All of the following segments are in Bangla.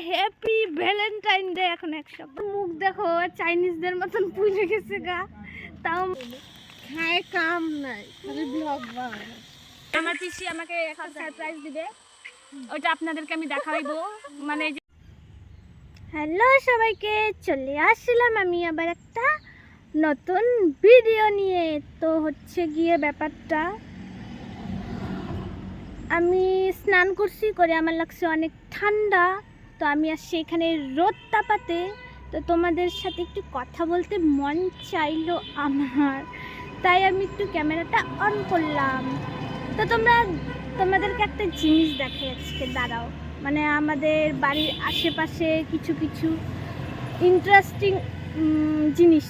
Happy Valentine day. এখন এক সপ্তাহ মুখ দেখো চাইনিজদের মতন পুড়ে গেছে গা, তাও খায় কাম নাই, খালি ব্লগ বানায়। আমার পিসি আমাকে একটা সারপ্রাইজ দিবে, ওটা আপনাদেরকে আমি দেখাইবো। মানে হ্যালো সবাইকে, চলে আসলাম আমি আবার একটা নতুন ভিডিও নিয়ে। তো হচ্ছে গিয়ে ব্যাপারটা, আমি স্নান করছি করে আমার লাগছে অনেক ঠান্ডা। তো আমি আসছি এখানে রোদ তাপাতে, তো তোমাদের সাথে একটু কথা বলতে মন চাইলো আমার, তাই আমি একটু ক্যামেরাটা অন করলাম। তো তোমাদেরকে একটা জিনিস দেখাই আজকে, দাঁড়াও। মানে আমাদের বাড়ির আশেপাশে কিছু কিছু ইন্টারেস্টিং জিনিস,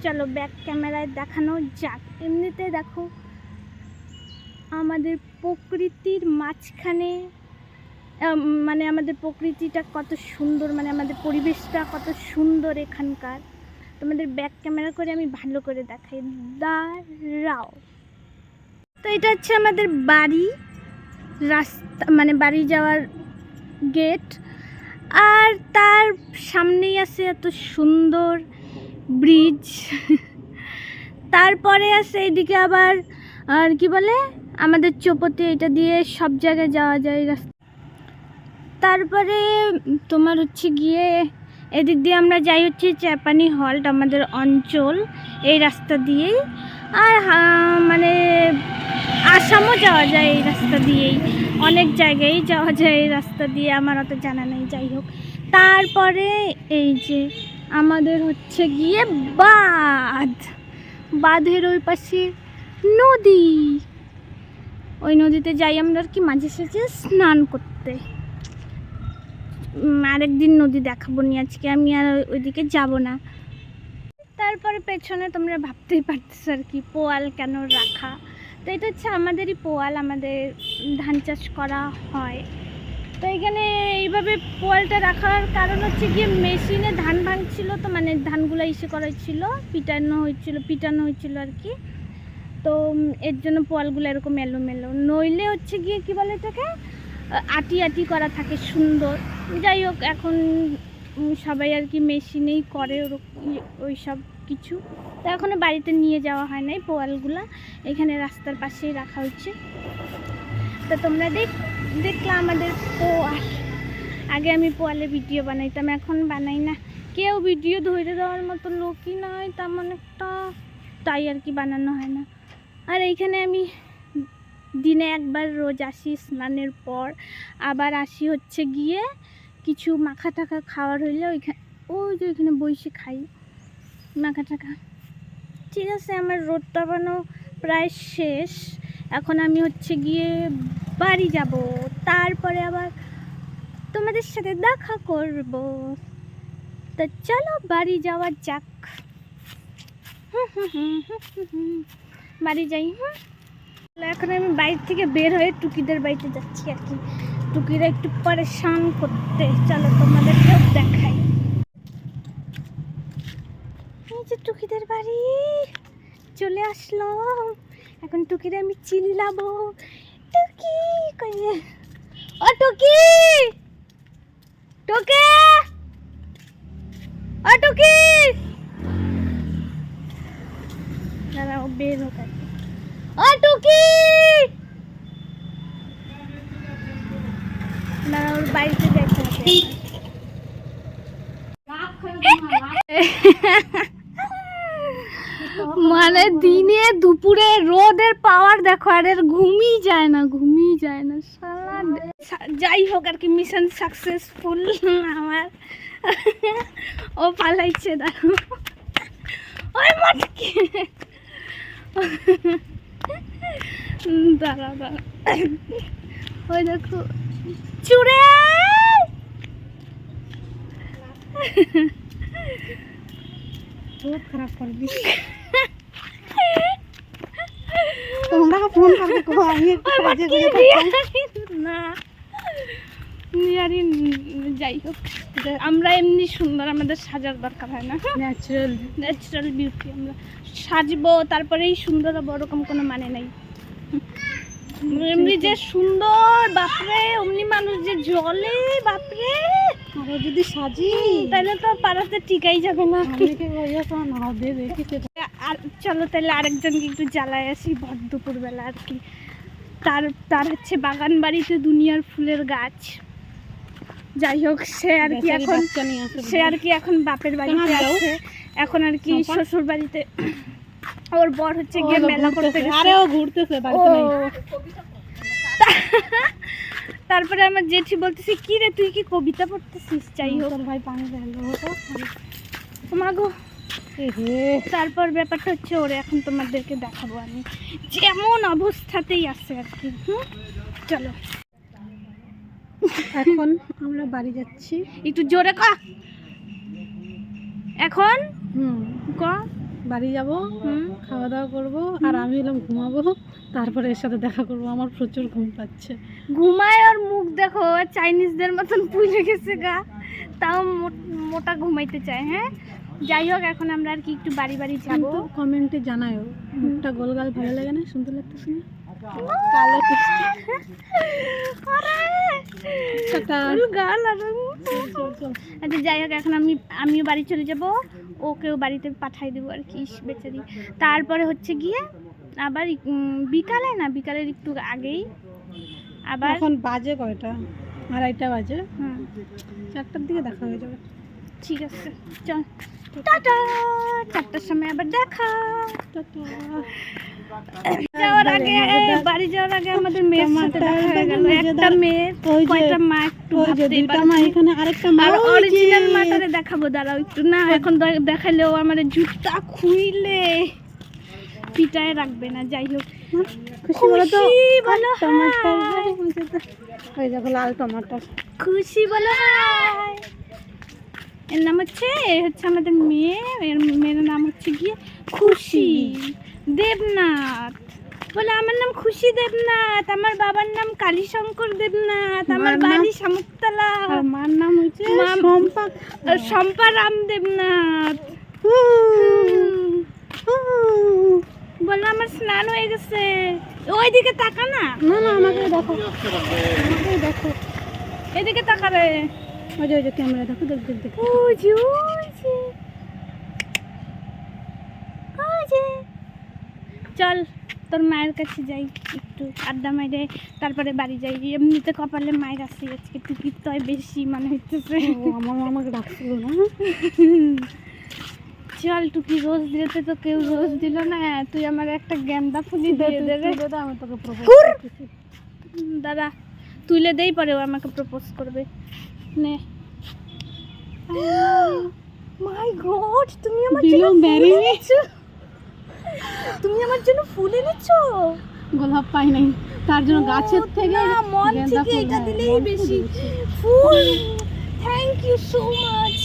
চলো ব্যাক ক্যামেরায় দেখানো যাক। এমনিতে দেখো আমাদের প্রকৃতির মাঝখানে, মানে আমাদের প্রকৃতিটা কত সুন্দর, মানে আমাদের পরিবেশটা কত সুন্দর এখানকার। তোমাদের ব্যাক ক্যামেরা করে আমি ভালো করে দেখাই, দাঁড়াও। তো এটা হচ্ছে আমাদের বাড়ি রাস্তা, মানে বাড়ি যাওয়ার গেট, আর তার সামনেই আছে এত সুন্দর ব্রিজ। তারপরে আছে এদিকে আবার আর কি বলে আমাদের চৌপতি, এটা দিয়ে সব জায়গায় যাওয়া যায় রাস্তা। তারপরে তোমার হচ্ছে গিয়ে এদিক দিয়ে আমরা যাই হচ্ছে চাপানি হল্ট, আমাদের অঞ্চল এই রাস্তা দিয়েই। আর মানে আসামও যাওয়া যায় এই রাস্তা দিয়েই, অনেক জায়গায় যাওয়া যায় এই রাস্তা দিয়ে, আমার অত জানা নেই, যাই হোক। তারপরে এই যে আমাদের হচ্ছে গিয়ে বাঁধের ওই পাশে নদী, ওই নদীতে যাই আমরা আর কি মাঝে সাঝে স্নান করতে। আরেকদিন নদী দেখাবো নি, আজকে আমি আর ওইদিকে যাব না। তারপরে পেছনে তোমরা ভাবতেই পারতেছ আর কি পোয়াল কেন রাখা। তো এটা হচ্ছে আমাদেরই পোয়াল, আমাদের ধান চাষ করা হয়। তো এখানে এইভাবে পোয়ালটা রাখার কারণ হচ্ছে গিয়ে মেশিনে ধান ভাঙছিল, তো মানে ধানগুলো ইসে করা হয়েছিল, পিটানো হয়েছিল আর কি। তো এর জন্য পোয়ালগুলো এরকম এলোমেলো, নইলে হচ্ছে গিয়ে কি বলে এটাকে আটি করা থাকে সুন্দর। যাই হোক, এখন সবাই আর কি মেশিনেই করে ওই সব কিছু। তো এখনও বাড়িতে নিয়ে যাওয়া হয় নাই পোয়ালগুলা, এখানে রাস্তার পাশেই রাখা হচ্ছে। তো তোমরা দেখলাম আমাদের পোয়াল। আগে আমি পোয়ালে ভিডিও বানাইতাম, এখন বানাই না, কেউ ভিডিও ধরে দেওয়ার মতো লোকই নয় তেমন একটা, তাই আর কি বানানো হয় না। আর এইখানে আমি দিনে একবার রোজ আসি স্নানের পর, আবার আসি হচ্ছে গিয়ে কিছু মাখা টাখা খাওয়ার হইলে ওই যে ওইখানে বসে খাই মাখা টাখা। ঠিক আছে, আমার রোদ তাপানো প্রায় শেষ, এখন আমি হচ্ছে গিয়ে বাড়ি যাব, তারপরে আবার তোমাদের সাথে দেখা করব। তো চলো বাড়ি যাওয়া যাক, বাড়ি যাই। এখন আমি বাড়ি থেকে বের হয়ে টুকিদের বাড়িতে যাচ্ছি আর কি, টুকিরা একটু পরেশান করতে। চলো তোমাদেরকেও দেখাই, এই যে টুকিদের বাড়ি চলে আসলো। এখন টুকিরে আমি চিল্লাবো, টুকি কইয়ে, ও টুকি, টুকি, ও টুকি, দাঁড়াও বের হোক আর কি। ও টুকি, না ওর বাড়িতে যেতে হবে। মানে দিনে দুপুরে রোদের পাওয়ার দেখো, আর এর ঘুমিয়ে যায় না সারা। যাই হোক আর কি, মিশন সাকসেসফুল আমার। ও পালাইছে, দেখো ওই মাঠকে, দাঁড়া ওই দেখো চুড়ে। बहुत खराब कर दी। তোমরা ফোন করতে কো আমি কাজে গিয়ে না নিয়ারি। যাই হোক, আমরা এমনি সুন্দর, আমাদের সাজার দরকার হয় না, ন্যাচারাল বিউটি। আমরা সাজবো তারপরেই সুন্দর হবো, ওরকম কোনো মানে নাই। এমনি যে সুন্দর, বাপরে, অমনি মানুষ যে জলে, বাপরে। ও যদি সাজি তাহলে তো পাড়াতে টিকাই যাবে না। অনেকে বইয়া না দেবে কিছু। আর চলো তাহলে আরেকজনকে একটু জ্বালায় আসি ভর দুপুরবেলা আর কি। তার তার হচ্ছে বাগান বাড়িতে দুনিয়ার ফুলের গাছ। যাই হোক সে আর কি এখন এখন বাপের বাড়িতে আছে, এখন আর কি শ্বশুর বাড়িতে। ওর বর হচ্ছে গিয়ে মেলা করতে গেছে। আরে ও ঘুরতেছে বাড়িতে নাই। তারপরে আমার জেঠি বলতেছে কি রে তুই কি কবিতা পড়তেছিস? যাই হোক তোর ভাই পানি ঢাললো হতো। মাগো তারপর ব্যাপারটা হচ্ছে ওরে এখন তোমাদেরকে দেখাবো আমি যেমন অবস্থাতেই আছে আর কি। চলো এখন আমরা বাড়ি যাচ্ছি। একটু জোরে ক। এখন ক বাড়ি যাব, খাওয়া দাওয়া করব, আর আমি এলাম ঘুমাবো। তারপরে এর সাথে দেখা করব। আমার প্রচুর ঘুম পাচ্ছে। ঘুমায় আর মুখ দেখো চাইনিজদের মতন পুড়ে গেছে গা, তাও মোটা ঘুমাইতে চায়। হ্যাঁ যাই হোক এখন আমরা আর কি একটু বাড়ি বাড়ি যাবো। কমেন্টে জানায়ও মুখটা গোলগাল ভালো লাগে না? সুন্দর লাগতেছে না? কালো আচ্ছা যাই হোক এখন আমিও বাড়ি চলে যাব, ওকেও বাড়িতে পাঠাই দেবো আর কি বেচারি। তারপরে হচ্ছে গিয়ে আবার বিকালের একটু আগেই আবার। এখন বাজে কয়টা? 2:30 বাজে। 4টার দিকে দেখা হয়ে যাবে। ঠিক আছে চল টাটা। 4টার সময় আবার দেখা। যাওয়ার আগে বাড়ি যাওয়ার আগে আমাদের মেয়ের সাথে দেখা হয়ে গেল। একটা মেয়ের কয়টা মা একটু ভাবতেই পারছি। মা এখানে আরেকটা মা আর অরিজিনাল মাটারে দেখাবো দাঁড়াও একটু। না এখন দেখালেও আমার জুতা খুইলে পিটায় রাখবে না। যাই হোক খুশি বলো তো। বলো টমাটার ওই দেখো লাল টমাটার। খুশি বলো হাই। এর নাম হচ্ছে আমাদের মেয়ে, এর মেয়ের নাম হচ্ছে গিয়ে খুশি দেবনাথ। বলে আমার নাম খুশি দেবনাথ, আমার বাবার নাম কালীশঙ্কর দেবনাথ, আমার বাড়ি শামুকতলা, আর মার নাম হচ্ছে শম্পা রাম দেবনাথ। বলো আমার স্নান হয়ে গেছে। ওইদিকে তাকা না। না না আমাকে দেখো, আমাকে দেখো, এদিকে তাকা রে। ওই যে ক্যামেরা দেখো, দেখ দেখ দেখ। ওই যে ওই যে ওই যে। চল তোর মায়ের কাছে যাই একটু আড্ডা মাইরে তারপরে বাড়ি যাই। এমনিতে কপালে মায়ের আছে আজকে টিকিট তো বেশি মনে হচ্ছে। আমার আমাকে ডাকছিল না। চল টুকি রোজ দিতে তো কেউ রোজ দিল না, তুই আমার একটা গেন্দা ফুলি দিয়ে দেবে। আমি তোকে প্রপোজ করতেছি। দাদা তুইলে দেই পরে ও আমাকে প্রপোজ করবে। নে মাই গড তুমি আমার জন্য ফুল এনেছো। তুমি আমার জন্য ফুল এনেছো। গোলাপ পাই নাই, তার জন্য গাছের থেকে মন থেকে এটা দিলেই বেশি ফুল। Thank you so much.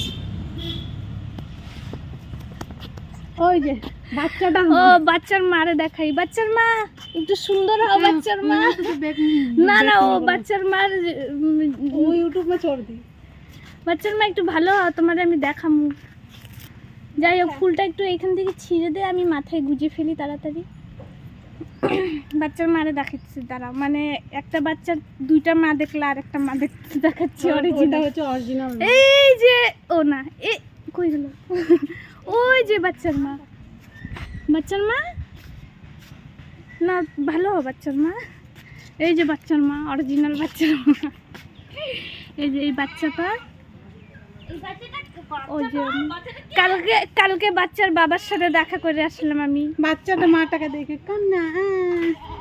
ওই যে বাচ্চাটা, ও বাচ্চার মারে দেখাই। বাচ্চার মা একটু সুন্দর হও। বাচ্চার মা না না ও বাচ্চার মার ও ইউটিউবে ছোড় দি। বাচ্চার মা একটু ভালো হও, তোমার আমি দেখামু। যাই হোক ফুলটা একটু এখান থেকে ছিঁড়ে দে, আমি মাথায় গুজে ফেলি তাড়াতাড়ি। বাচ্চার মারে দেখাচ্ছি দাঁড়াও, মানে একটা বাচ্চার দুইটা মা দেখলে আর একটা মা দেখাচ্ছি। অরিজিনাল হচ্ছে অরিজিনাল। এই যে ও না এ কই গেল? ওই যে বাচ্চার মা। বাচ্চার মা না ভালো বাচ্চার মা। এই যে বাচ্চার মা, অরিজিনাল বাচ্চার মা। এই যে এই বাচ্চাটা, ওই যে কালকে বাচ্চার বাবার সাথে দেখা করে আসলাম আমি। বাচ্চাটা মাটাকে দেখে কান্না।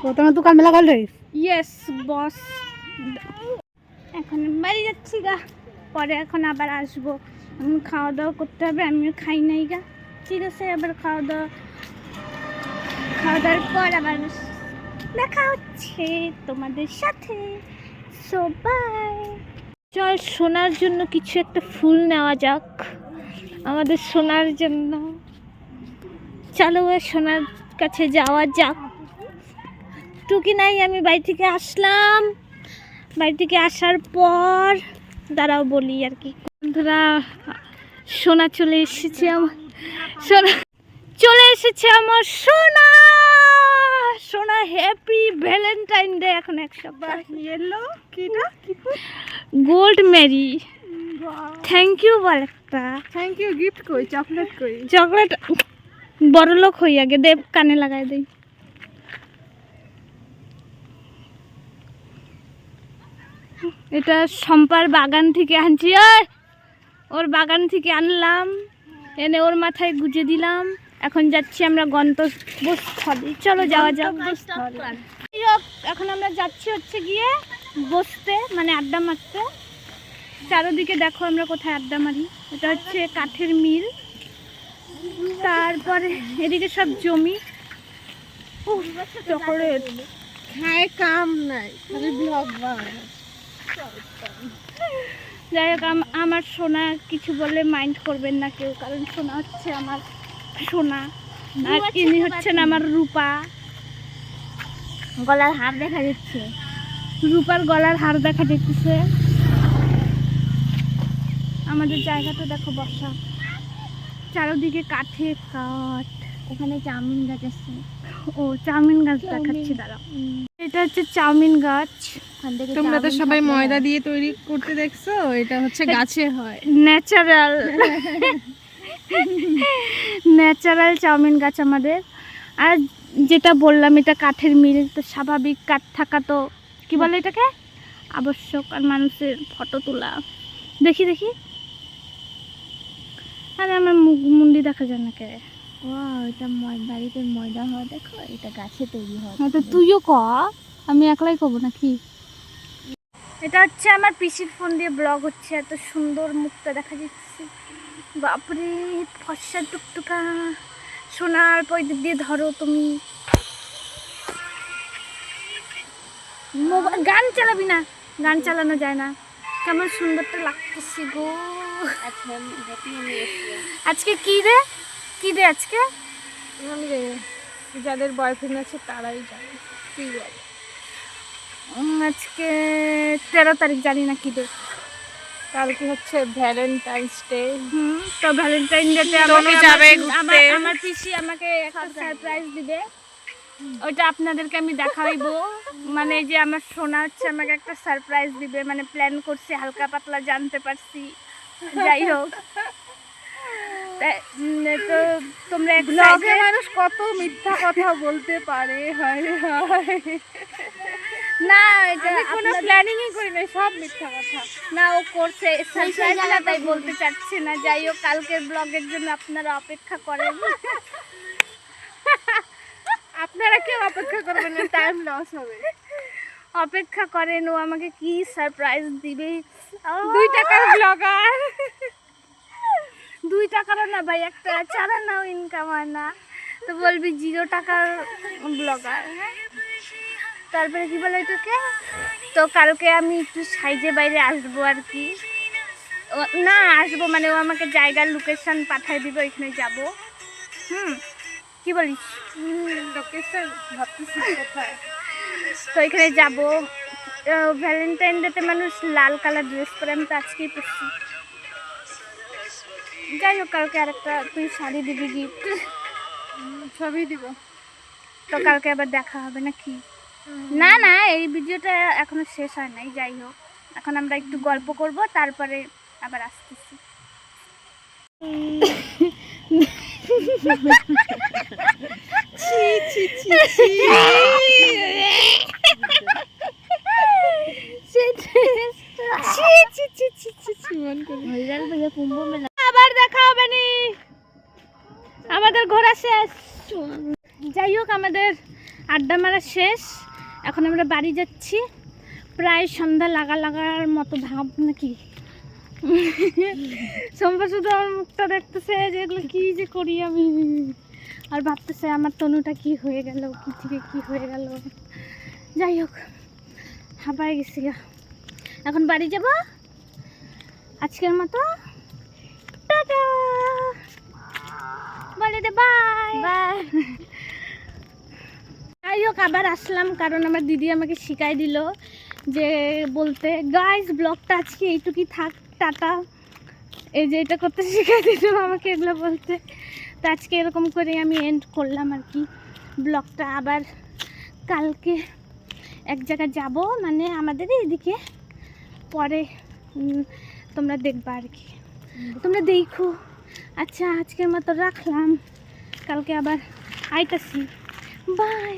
ও তোমার দোকান মেলা গেল রে? Yes boss. এখন বাড়ি যাচ্ছি গা, পরে এখন আবার আসবো। খাওয়া দাওয়া করতে হবে, আমিও খাই নাই গা। ঠিক আছে আবার খাওয়া দাওয়ার পর আবার দেখা হচ্ছে তোমাদের সাথে। So bye. চল সোনার জন্য কিছু একটা ফুল নেওয়া যাক, আমাদের সোনার জন্য। চলো সোনার কাছে যাওয়া যাক। টুকি নাই, আমি বাড়ি থেকে আসলাম। বাড়ি থেকে আসার পর দাঁড়াও বলি আর কি। বন্ধুরা সোনা চলে এসেছে, আমার সোনা চলে এসেছে, আমার সোনা সোনা। Happy Valentine day. এখন এক সপ্তাহ এলো। কিটা গোল্ড মেরি থ্যাংক ইউ বল একটা। থ্যাংক ইউ গিফট কই, চকলেট কই? চকলেট বড় লোক হই আগে, দেব কানে লাগাই দেই। এটা সম্পার বাগান থেকে আনছি, ওর বাগান থেকে আনলাম, এনে ওর মাথায় গুজে দিলাম। এখন যাচ্ছি আমরা গন্তব্যস্থলে, চলো যাওয়া যাক। যাই হোক, এখন আমরা যাচ্ছি হচ্ছে গিয়ে বসতে, মানে আড্ডা মারতে। চারোদিকে দেখো আমরা কোথায় আড্ডা মারি। এটা হচ্ছে কাঠের মিল, তারপরে এদিকে সব জমি। চকলেট খায় কাম নাই, খালি ব্লগ বানায়। যাই হোক, আমার সোনা কিছু বলে মাইন্ড করবেন না কেউ, কারণ সোনা হচ্ছে আমার সোনা, আর ইনি হচ্ছেন আমার রূপা। গলার হার দেখা যাচ্ছে, রূপার গলার হার দেখা যাচ্ছে। আমাদের জায়গাটা দেখো বসা, চারোদিকে কাঠে কাঠ। ওখানে চাউমিন গাছ আছে। ও চাউমিন গাছ দেখাচ্ছি, দাঁড়াও। এটা হচ্ছে চাউমিন গাছ। ওখান থেকে তোমরা তো চাউমিন সবাই খাতে ময়দা হয়। দিয়ে তৈরি করতে দেখছো, এটা হচ্ছে গাছে হয়। ন্যাচারাল ন্যাচারাল চাউমিন গাছ আমাদের। আর যেটা বললাম, এটা কাঠের মিল, তো স্বাভাবিক কাঠ থাকা তো কি বলে এটাকে আবশ্যক। আর মানুষের ফটো তোলা, দেখি দেখি। আরে আমার মুন্ডি দেখা যায় না কে? ওয়াও, এটা বাড়িতে ময়দা হওয়া দেখো, এটা গাছে তৈরি হয়। হ্যাঁ, তো তুইও ক, আমি একলাই কব নাকি? এটা হচ্ছে আমার পিসির ফোন দিয়ে ব্লগ হচ্ছে, এত সুন্দর মুখটা দেখা যাচ্ছে। বাপরে, ফর্সা টুকটুকা সোনার পয়দা দিয়ে ধরো তুমি। গান চালাবি না, গান চালানো যায় না। কেমন সুন্দরটা লাগতেছে গো। আজকে কি রে, কি রে আজকে? যাদের বয়ফ্রেন্ড আছে তারাই জানে কি বলে। আজকে 13 তারিখ, জানি না কি রে। কালকে হচ্ছে ভ্যালেন্টাইন্স ডে। তো ভ্যালেন্টাইন ডেতে তনু যাবে ঘুরতে। আমার পিসি আমাকে একটা সারপ্রাইজ দিবে, ওইটা আপনাদেরকে আমি দেখাইবো। মানে এই যে আমার সোনা হচ্ছে আমাকে একটা সারপ্রাইজ দিবে, মানে প্ল্যান করছি, হালকা পাতলা জানতে পারছি। যাই হোক, তো তোমরা ব্লগে মানুষ কত মিথ্যা কথা বলতে পারে, হয় না, এটা কোনো প্ল্যানিংই করি না, সব মিথ্যা কথা। না, ও করছে সারপ্রাইজ, তাই বলতে চাচ্ছি না। যাই হোক, কালকের ব্লগের জন্য আপনারা অপেক্ষা করেন। আপনারা কেউ অপেক্ষা করবেন না, টাইম লস হবে। অপেক্ষা করেন, ও আমাকে কি সারপ্রাইজ দিবে। 2 টাকার ব্লগার। 2 টাকারও না ভাই, একটা চারা নাও ইনকাম হয় না, তো বলবি 0 টাকার ব্লগার। তারপরে কি বলে এটাকে, তো কালকে আমি একটু সাইজে বাইরে আসবো আর কি। না আসবো মানে, ও আমাকে জায়গার লোকেশন পাঠিয়ে দিবে, ওইখানে যাব। কি বলিস? লোকেশন ভাবতেছি কোথায়। তো এখানে যাব। ভ্যালেন্টাইন ডেতে মানুষ লাল কালার ড্রেস পরে, আমি তো আজকেই পরছি। যাই হোক, কালকে আরেকটা তুই শাড়ি দিবি গিফট, সবই দিব। তো কালকে আবার দেখা হবে নাকি? না না, এই ভিডিওটা এখনো শেষ হয় নাই। যাই হোক, এখন আমরা একটু গল্প করব, তারপরে আবার আসতেছি। আবার দেখা হবে নি, আমাদের ঘোরা শেষ। যাই হোক, আমাদের আড্ডা মারা শেষ, এখন আমরা বাড়ি যাচ্ছি। প্রায় সন্ধ্যা লাগার মতো ভাব নাকি। সোমবার শুধু আমার মুখটা দেখতেছে যে এগুলো কি যে করি আমি, আর ভাবতেছে আমার তনুটা কি হয়ে গেল, কি থেকে কি হয়ে গেল। যাই হোক, হাঁপায় গেছি গা। এখন বাড়ি যাব আজকের মতো। টাটা, বলে দে বাই বাই। যাই হোক, আবার আসলাম কারণ আমার দিদি আমাকে শিখাই দিল যে বলতে, গাইস ব্লগটা আজকে এইটুকুই থাক, টাটা। এই যে এটা করতে শিখাই দিল আমাকে, এগুলো বলতে। তো আজকে এরকম করে আমি এন্ড করলাম আর কি ব্লগটা। আবার কালকে এক জায়গায় যাব, মানে আমাদের এদিকে পরে তোমরা দেখবা আর কি, তোমরা দেখো। আচ্ছা আজকের মতো রাখলাম, কালকে আবার আইতাছি, বাই।